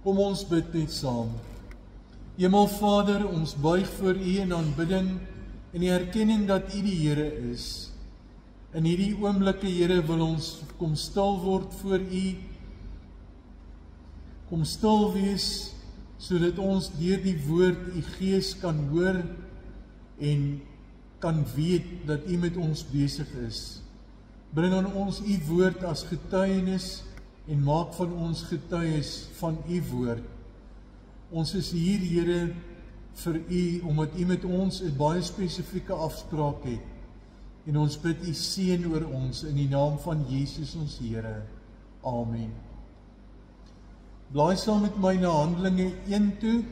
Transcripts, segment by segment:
Kom ons bid net saam. Hemelvader, ons buig voor U in aanbidding en die erkenning dat U die Here is. In hierdie oomblikke, Here, wil ons kom stil word voor U. Kom stil wees, sodat ons deur die woord U Gees kan hoor en kan weet dat U met ons besig is. Bring aan ons U woord as getuienis en maak van ons getuies van U woord. Ons is hier, Here, vir U, omdat U met ons 'n baie spesifieke afspraak het. En ons bid U seën oor ons in die naam van Jesus ons Here. Amen. Blaai saam met my na Handelinge 1 toe.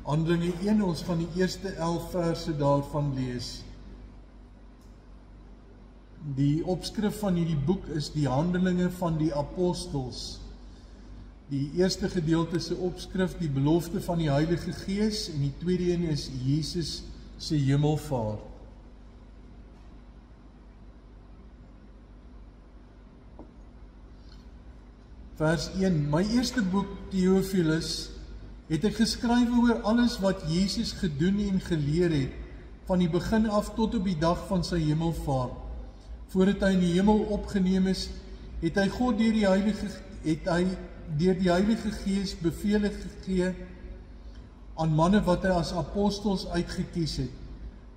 Handelinge 1, ons gaan die eerste 11 verse daarvan lees. Die opskrif van hierdie boek is die Handelinge van die Apostels. Die eerste gedeelte se opskrif, die belofte van die Heilige Gees, en die tweede een is Jesus se hemelvaart. Vers 1. My eerste boek, Theophilus, het ek geskrywe oor alles wat Jesus gedoen en geleer het, van die begin af tot op die dag van sy hemelvaart. Voordat hy in die hemel opgeneem is, het hy God deur die Heilige Gees bevele gegee aan manne wat hy as apostels uitgekies het.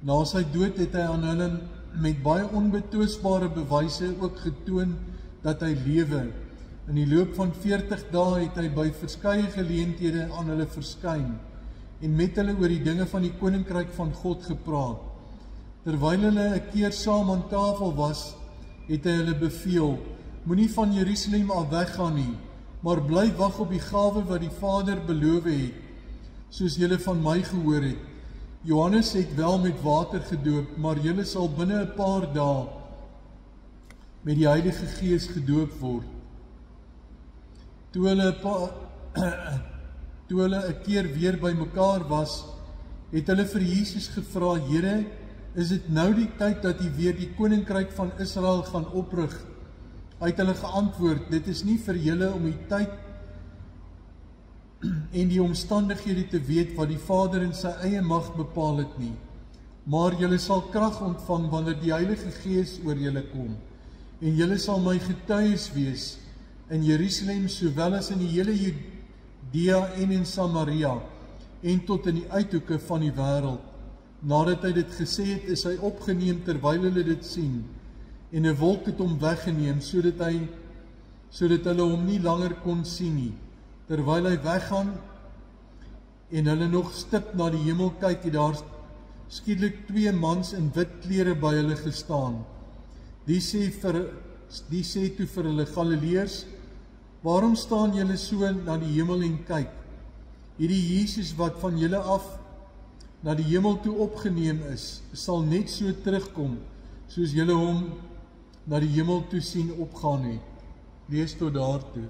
Na sy dood het hy aan hulle met baie onbetwisbare bewyse ook getoon dat hy lewe. In die loop van 40 dae het hy by verskeie geleenthede aan hulle verskyn en met hulle oor die dinge van die koninkryk van God gepraat. Terwyl hulle 'n keer saam aan tafel was, het hy hulle beveel: moenie van Jerusalem af weggaan nie, maar bly wag op die gawe wat die Vader beloof het, soos julle van my gehoor het. Johannes het wel met water gedoop, maar julle sal binne 'n paar dae met die Heilige Gees gedoop word. Toe hulle 'n keer weer by mekaar was, het hulle vir Jesus gevra: Here, is dit nou die tyd dat U weer die koninkryk van Israel gaan oprig? Hy het hulle geantwoord: dit is nie vir julle om die tyd en die omstandighede te weet wat die Vader in sy eie mag bepaal het nie. Maar julle sal krag ontvang wanneer die Heilige Gees oor julle kom. En julle sal my getuies wees in Jerusalem sowel as in die hele Judea en in Samaria en tot in die uithoeke van die wêreld. Nadat hy dit gesê het, is hy opgeneem terwyl hulle dit sien, en 'n wolk het hom weggeneem, sodat hulle hom nie langer kon sien nie. Terwyl hy weggaan en hulle nog stip na die hemel kyk, het daar skielik 2 mans in wit klere by hulle gestaan. Die sê toe vir hulle: Galileërs, waarom staan julle so na die hemel en kyk? Hierdie Jesus wat van julle af na die hemel toe opgeneem is, sal net so terugkom, soos julle hom na die hemel toe sien opgaan het. Lees tot daartoe.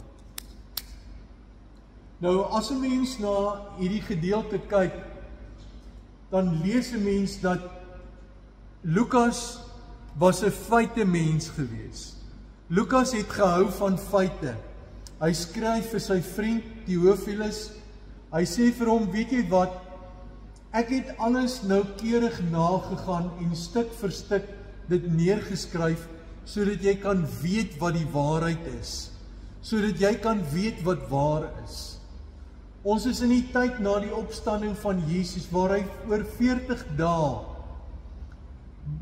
Nou, as 'n mens na hierdie gedeelte kyk, dan lees 'n mens dat Lukas was 'n feite mens gewees. Lukas het gehou van feite. Hy skryf vir sy vriend Theophilus. Hy sê vir hom: weet jy wat? Ek het alles noukeurig nagegaan en stuk vir stuk dit neergeskryf, sodat jy kan weet wat die waarheid is. Sodat jy kan weet wat waar is. Ons is in die tyd na die opstanding van Jesus, waar hy oor 40 dae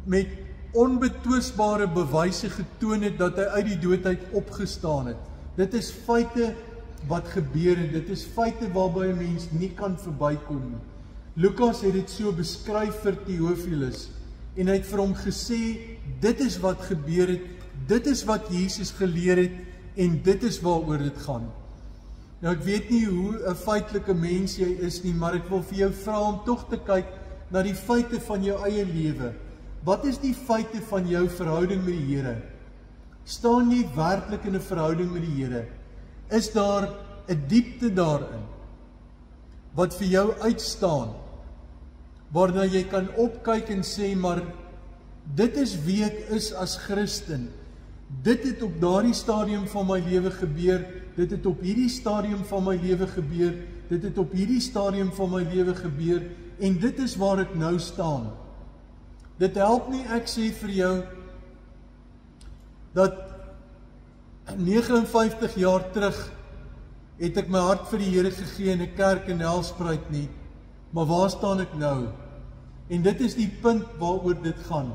met onbetwisbare bewyse getoon het dat hy uit die dood uit opgestaan het. Dit is feite wat gebeur het. Dit is feite waarby 'n mens nie kan verbykom nie. Lukas het dit so beskryf vir Theophilus en hy het vir hom gesê: dit is wat gebeur het, dit is wat Jesus geleer het en dit is waaroor dit gaan. Nou, ek weet nie hoe 'n feitelike mens jy is nie, maar ek wil vir jou vra om tog te kyk na die feite van jou eie lewe. Wat is die feite van jou verhouding met die Here? Staan jy werklik in 'n verhouding met die Here? Is daar 'n diepte daarin wat vir jou uitstaan, waarna jy kan opkyk en sê: maar dit is wie ek is as Christen. Dit het op daardie stadium van my lewe gebeur. dit het op hierdie stadium van my lewe gebeur, dit het op hierdie stadium van my lewe gebeur, en dit is waar ek nou staan. Dit help nie, ek sê vir jou, dat 59 jaar terug, het ek my hart vir die Here gegee in 'n kerk in Nelspruit nie, maar waar staan ek nou? En dit is die punt waaroor dit gaan.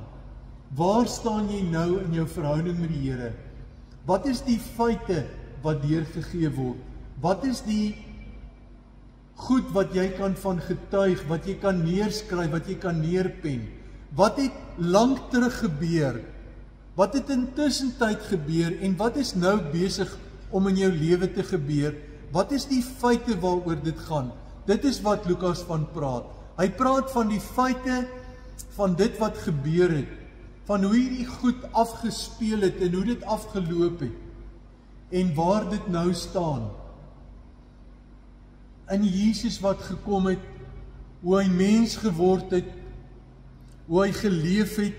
Waar staan jy nou in jou verhouding met die Here? Wat is die feite wat deurgegee word? Wat is die goed wat jy kan van getuig, wat jy kan neerskryf, wat jy kan neerpen? Wat het lank terug gebeur? Wat het intussen tyd gebeur en wat is nou besig om in jou lewe te gebeur? Wat is die feite waaroor dit gaan? Dit is wat Lukas van praat. Hy praat van die feite van dit wat gebeur het, van hoe hierdie goed afgespeel het en hoe dit afgeloop het en waar dit nou staan. In Jesus wat gekom het, hoe hy mens geword het, hoe hy geleef het,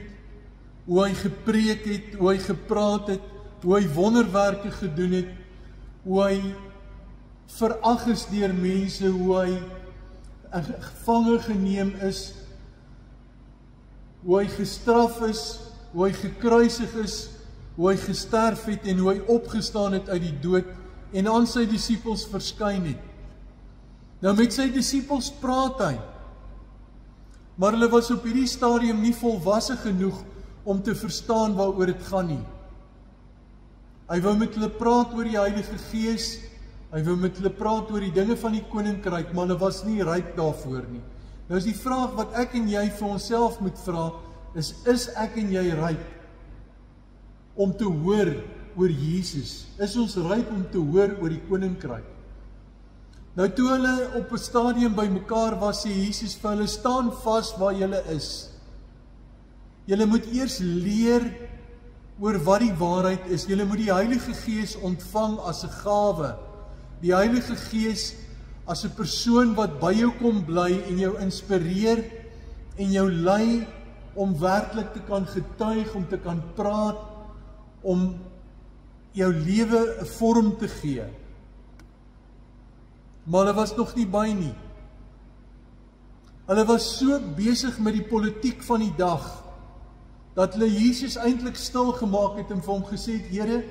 hoe hy gepreek het, hoe hy gepraat het, hoe hy wonderwerke gedoen het, hoe hy verag is deur mense, hoe hy gevange geneem is, hoe hy gestraf is, hoe hy gekruisig is, hoe hy gesterf het en hoe hy opgestaan het uit die dood en aan sy disippels verskyn het. Nou met sy disippels praat hy, maar hulle was op hierdie stadium nie volwasse genoeg om te verstaan waaroor dit gaan nie. Hy wou met hulle praat oor die Heilige Gees, hy wou met hulle praat oor die dinge van die koninkryk, maar hulle was nie ryp daarvoor nie. Nou is die vraag wat ek en jy vir onsself moet vra, is ek en jy ryp om te hoor oor Jesus? Is ons ryp om te hoor oor die koninkryk? Nou toe hulle op 'n stadium by mekaar was, sê Jesus vir hulle, staan vas waar julle is. Julle moet eers leer oor wat die waarheid is. Julle moet die Heilige Gees ontvang as 'n gawe. Die Heilige Gees as 'n persoon wat by jou kom bly en jou inspireer en jou lei om werklik te kan getuig, om te kan praat, om jou lewe 'n vorm te gee. Maar hulle was nog nie by nie. Hulle was so besig met die politiek van die dag, dat hulle Jesus eintlik stil gemaak het en vir hom gesê het, Here,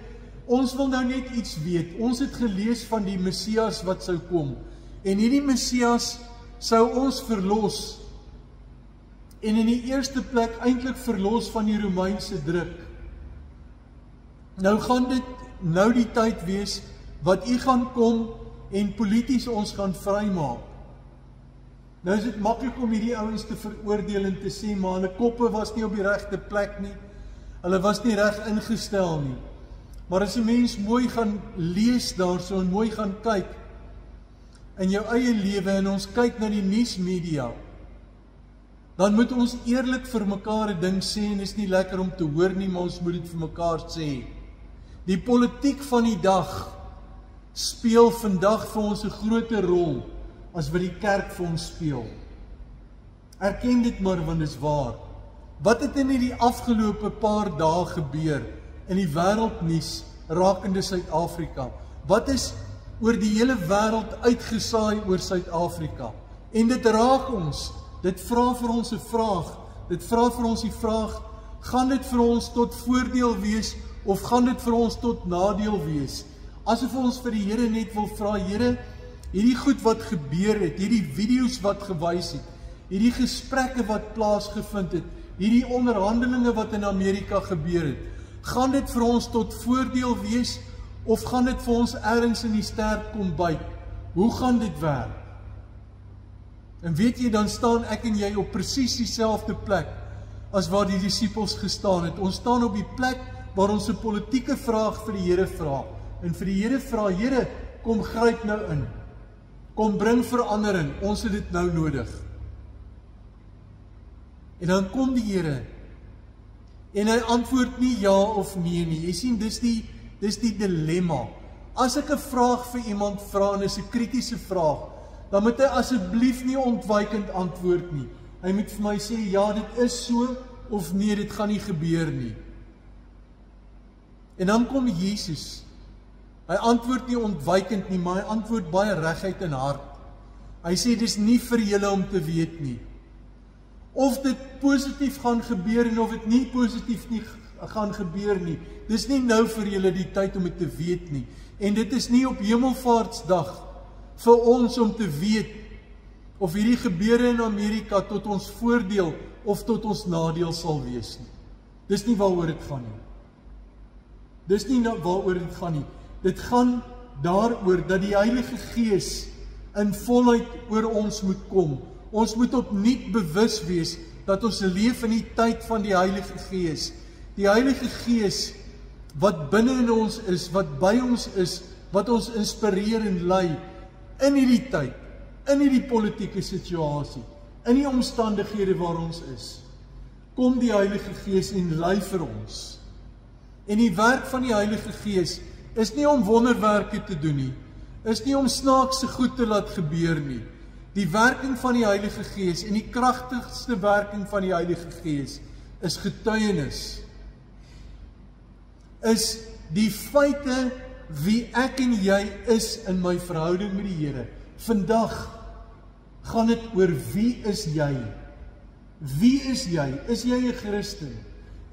ons wil nou net iets weet. Ons het gelees van die Messias wat sou kom. En hierdie Messias sou ons verlos. En in die eerste plek eintlik verlos van die Romeinse druk. Nou gaan dit nou die tyd wees wat u gaan kom en polities ons gaan vrymaak. Nou is dit maklik om hierdie ouens te veroordeel en te sê, maar hulle koppe was nie op die regte plek nie. Hulle was nie reg ingestel nie. Maar as 'n mens mooi gaan lees daarso en mooi gaan kyk in jou eie lewe en ons kyk na die nuusmedia, dan moet ons eerlik vir mekaar 'n ding sê en is nie lekker om te hoor nie, maar ons moet dit vir mekaar sê. Die politiek van die dag speel vandag vir ons 'n groter rol as wat die kerk vir ons speel. Erken dit maar, want dit is waar. Wat het in hierdie afgelope paar dae gebeur in die wêreldnuus rakende Suid-Afrika? Wat is oor die hele wêreld uitgesaai oor Suid-Afrika? En dit raak ons. Dit vra vir ons 'n vraag. Dit vra vir ons die vraag, gaan dit vir ons tot voordeel wees of gaan dit vir ons tot nadeel wees? Asof ons vir die Here net wil vra, Here, hierdie goed wat gebeur het, hierdie video's wat gewys het, hierdie gesprekke wat plaasgevind het, hierdie onderhandelinge wat in Amerika gebeur het, gaan dit vir ons tot voordeel wees of gaan dit vir ons ergens in die stert kom byt? Hoe gaan dit werk? En weet jy, dan staan ek en jy op presies dieselfde plek as waar die disippels gestaan het. Ons staan op die plek waar ons 'n politieke vraag vir die Here vra. En vir die Here vra, Here, kom gryp nou in. Kom bring verandering, ons het dit nou nodig. En dan kom die Here en hy antwoord nie ja of nee nie. Jy sien, dis die dilemma. As ek 'n vraag vir iemand vra en is 'n kritiese vraag, dan moet hy asseblief nie ontwykend antwoord nie. Hy moet vir my sê, ja, dit is so, of nee, dit gaan nie gebeur nie. En dan kom Jesus Hy antwoord nie ontwykend nie, maar hy antwoord baie reguit in hart. Hy sê, dis nie vir julle om te weet nie. Of dit positief gaan gebeur en of dit nie positief nie gaan gebeur nie. Dis nie nou vir julle die tyd om dit te weet nie. En dit is nie op Hemelvaartsdag vir ons om te weet of hierdie gebeure in Amerika tot ons voordeel of tot ons nadeel sal wees nie. Dis nie waaroor dit gaan nie. Dis nie waaroor dit gaan nie. Dit gaan daaroor dat die Heilige Gees in volheid oor ons moet kom. Ons moet opnuut bewus wees dat ons leef in die tyd van die Heilige Gees. Die Heilige Gees wat binne in ons is, wat by ons is, wat ons inspireer en lei in hierdie tyd, in hierdie politieke situasie, in die omstandighede waar ons is. Kom die Heilige Gees en lei vir ons. En die werk van die Heilige Gees is nie om wonderwerke te doen nie, is nie om snaakse goed te laat gebeur nie. Die werking van die Heilige Gees en die kragtigste werking van die Heilige Gees is getuienis. Is die feite wie ek en jy is in my verhouding met die Here. Vandag gaan dit oor wie is jy? Wie is jy? Is jy 'n Christen?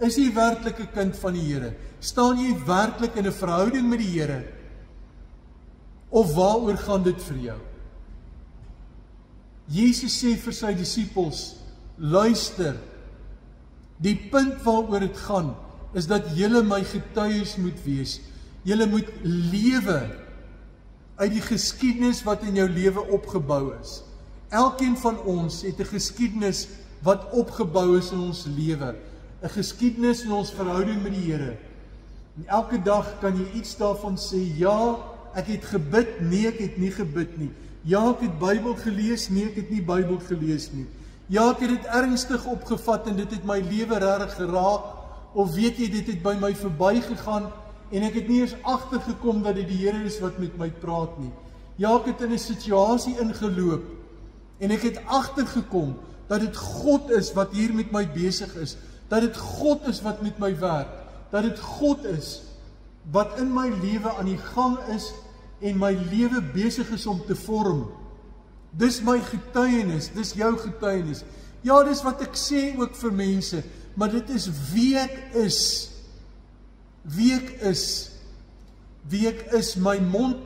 Is jy werklik 'n kind van die Here? Staan jy werklik in 'n verhouding met die Here? Of waaroor gaan dit vir jou? Jesus sê vir sy disippels, luister, die punt waaroor dit gaan, is dat julle my getuies moet wees. Julle moet lewe uit die geskiedenis wat in jou lewe opgebou is. Elkeen van ons het 'n geskiedenis wat opgebou is in ons lewe. 'n Geskiedenis in ons verhouding met die Here. En elke dag kan jy iets daarvan sê, ja, ek het gebid, nee, ek het nie gebid nie. Ja, ek het Bybel gelees, nee, ek het nie Bybel gelees nie. Ja, ek het dit ernstig opgevat en dit het my lewe regtig geraak, of weet jy, dit het by my verbygegaan en ek het nie eens agtergekom dat dit die Here is wat met my praat nie. Ja, ek het in 'n situasie ingeloop en ek het agtergekom dat dit God is wat hier met my besig is, dat dit God is wat met my werk, dat dit God is wat in my lewe aan die gang is en my lewe besig is om te vorm. Dis my getuienis, dis jou getuienis. Ja, dis wat ek sê ook vir mense, maar dit is wie ek is. Wie ek is. Wie ek is, my mond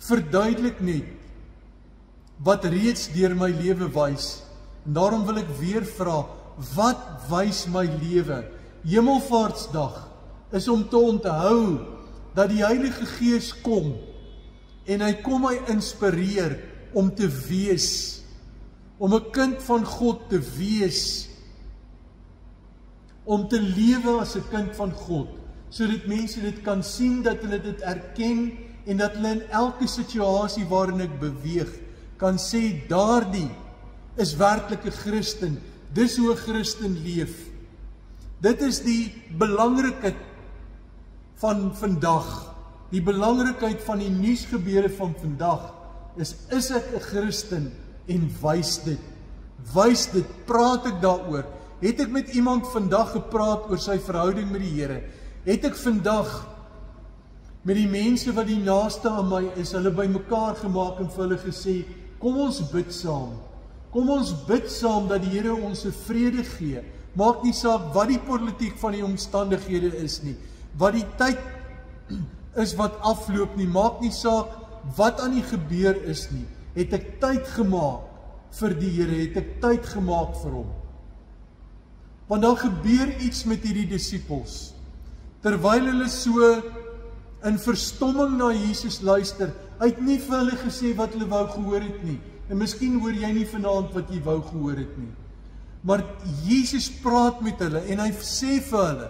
verduidelik net wat reeds deur my lewe wys. En daarom wil ek weer vra, wat wys my lewe? Hemelvaartsdag is om te onthou dat die Heilige Gees kom en hy kom my inspireer om te wees, om 'n kind van God te wees, om te lewe as 'n kind van God, sodat mense dit kan sien, dat hulle dit erken en dat hulle in elke situasie waarin ek beweeg kan sê, daardie is werklik 'n Christen. Dis hoe 'n Christen leef. Dit is die belangrikheid van vandag. Die belangrikheid van die nuusgebeure van vandag is ek 'n Christen en wys dit. Wys dit, praat ek daaroor. Het ek met iemand vandag gepraat oor sy verhouding met die Here? Het ek vandag met die mense wat die naaste aan my is, hulle bymekaar gemaak en vir hulle gesê, kom ons bid saam. Kom ons bid saam dat die Here ons 'n vrede gee. Maak nie saak wat die politiek van die omstandighede is nie, wat die tyd is wat afloop nie, maak nie saak wat aan die gebeur is nie. Het ek tyd gemaak vir die Here, het ek tyd gemaak vir hom. Want dan gebeur iets met hierdie disippels. Terwyl hulle so in verstomming na Jesus luister, hy het nie vir hulle gesê wat hulle wou gehoor het nie. En miskien hoor jy nie vanaand wat jy wou gehoor het nie. Maar Jesus praat met hulle en hy sê vir hulle,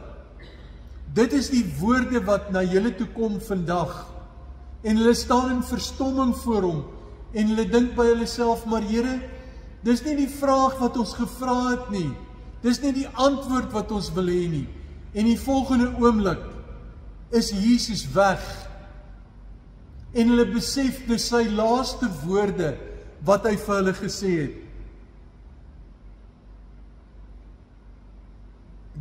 dit is die woorde wat na julle toe kom vandag. En hulle staan in verstomming voor hom en hulle dink by hulle self, maar Here, dis nie die vraag wat ons gevra het nie. Dis nie die antwoord wat ons wil hê nie. En die volgende oomblik is Jesus weg. En hulle besef dis sy laaste woorde wat hy vir hulle gesê het.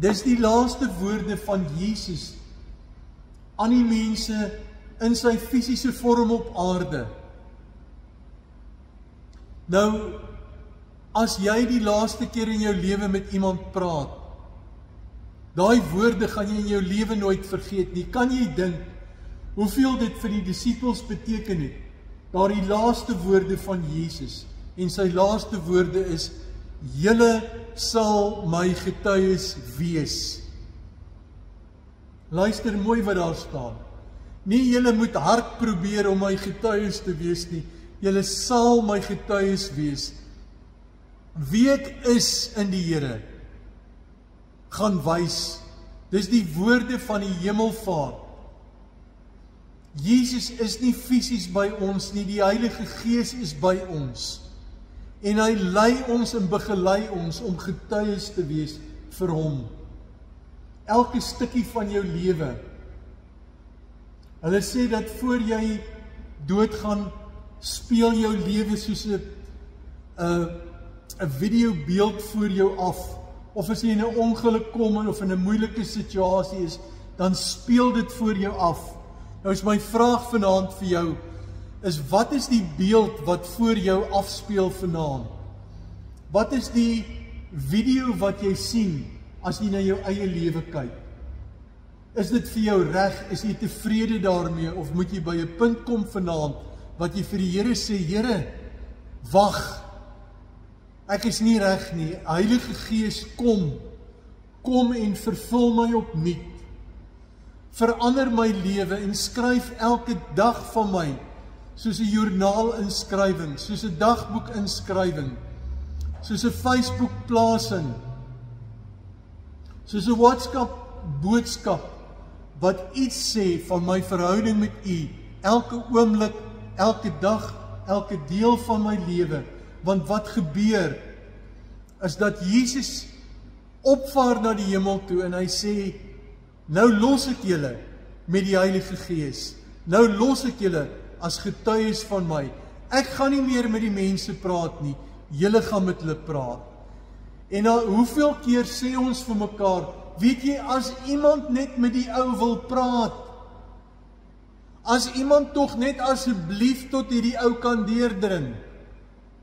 Dis die laaste woorde van Jesus aan die mense in sy fisiese vorm op aarde. Nou, as jy die laaste keer in jou lewe met iemand praat, daai woorde gaan jy in jou lewe nooit vergeet nie. Kan jy dink hoeveel dit vir die disippels beteken het? Daardie laaste woorde van Jesus, en sy laaste woorde is, julle sal my getuies wees. Luister mooi wat daar staan. Nie julle moet hard probeer om my getuies te wees nie, julle sal my getuies wees. Wie ek is in die Here, gaan wys. Dis die woorde van die Hemelvader. Jesus is nie fisies by ons nie, die Heilige Gees is by ons. En hy lei ons en begelei ons om getuies te wees vir hom. Elke stukkie van jou lewe. Hulle sê dat voor jy doodgaan, speel jou lewe soos 'n videobeeld voor jou af. Of as jy in 'n ongeluk kom of in 'n moeilike situasie is, dan speel dit voor jou af. Nou is my vraag vanaand vir jou, is wat is die beeld wat voor jou afspeel vanaand? Wat is die video wat jy sien as jy na jou eie lewe kyk? Is dit vir jou reg? Is jy tevrede daarmee? Of moet jy by 'n punt kom vanaand wat jy vir die Here sê, Here, wag, ek is nie reg nie. Heilige Gees, kom en vervul my opnuut. Verander my lewe en skryf elke dag van my soos 'n joernaal-inskrywing, soos 'n dagboek-inskrywing, soos 'n Facebook-plasing, soos 'n WhatsApp-boodskap wat iets sê van my verhouding met U, elke oomblik, elke dag, elke deel van my lewe. Want wat gebeur is dat Jesus opvaar na die hemel toe en hy sê, nou los ek julle met die Heilige Gees. Nou los ek julle as getuies van my. Ek gaan nie meer met die mense praat nie, julle gaan met hulle praat. En dan hoeveel keer sê ons vir mekaar, weet jy, as iemand net met die ou wil praat, as iemand tog net asseblief tot hierdie ou kan deurdring,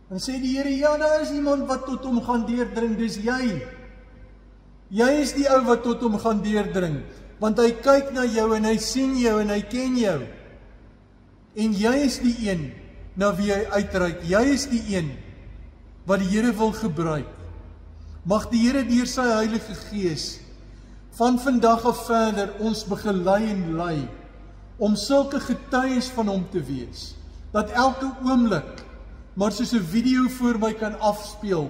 dan sê die Here, ja, daar is iemand wat tot hom gaan deurdring, dis jy. Jy is die ou wat tot hom gaan deurdring, want hy kyk na jou en hy sien jou en hy ken jou. En jy is die een na wie hy uitreik. Jy is die een wat die Here wil gebruik. Mag die Here deur sy Heilige Gees van vandag af verder ons begelei en lei om sulke getuies van hom te wees, dat elke oomblik maar soos 'n video voor my kan afspeel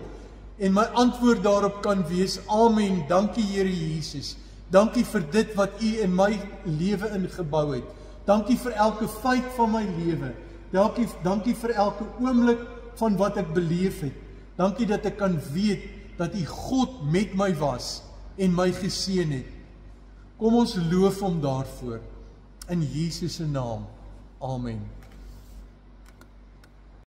en my antwoord daarop kan wees, amen, dankie Here Jesus, dankie vir dit wat U in my lewe ingebou het, dankie vir elke feit van my lewe, dankie vir elke oomblik van wat ek beleef het, dankie dat ek kan weet dat U God met my was en my geseën het. Kom ons loof hom daarvoor, in Jesus se naam, amen.